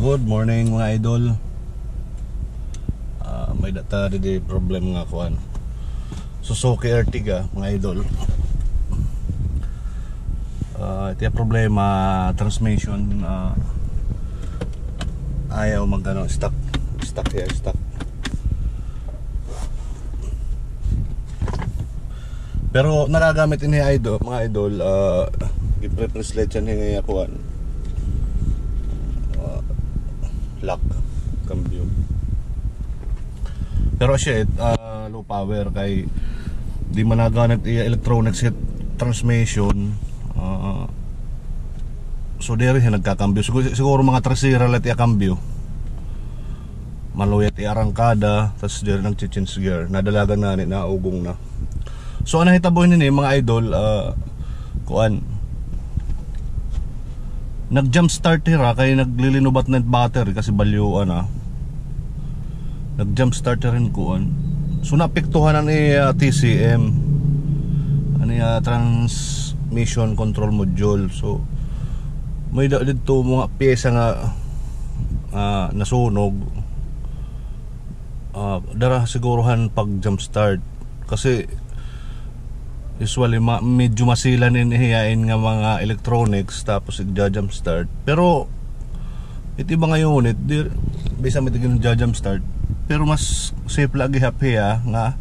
Good morning mga idol. May data di problem nga kuan. Suzuki Ertiga mga idol. Ito yung problema, transmission ayaw magano, stuck here. Pero nagagamit ini idol, mga idol, i-pre-preslet yan nga kuan. Lock cambio. Pero shit, low power kay di man naganap electronics transmission. So dere siya nagkakambyo. Siguro mga trasera lat iya cambio. Maluyat iya arangkada, tas dere nang change gear. Nadalagan na ni naugong na. So ano hitaboy ni mga idol, kuan nag-jump start hira kay naglilinubat na battery kasi balyuan nag-jump start rin kuan. So napiktuhan ni TCM transmission control module. So may dito mga pyesa nga nasunog. Dara siguruhan pag jump start kasi usually medyo masilan hiyain nga mga electronics tapos i-jump start. Pero ito iba nga unit bisa mitigin jump start, pero mas safe lagi happy nga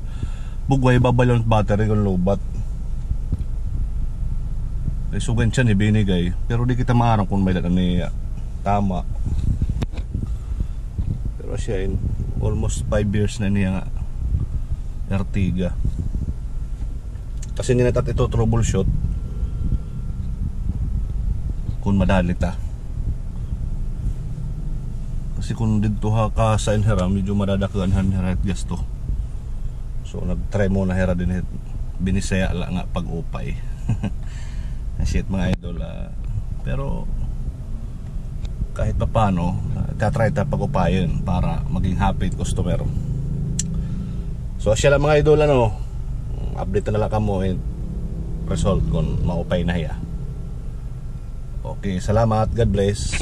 bugway babalon battery kung lobat. Sugan siya ni binigay pero di kita maarang kung may datan ni tama. Pero siya almost 5 years na niya Ertiga. Kasi ninatat ito troubleshoot kung madali ta. Kasi kung dito ka sa inhera medyo madadakaan hera gasto. So nag-try mo na hera din binisaya lang nga pag-upay. Shit mga idol, pero kahit pa paano tatry ta pag-upayin para maging happy customer. So siya lang mga idol, update na lang kamo result kung maupay na hiya. Okay, salamat, God bless.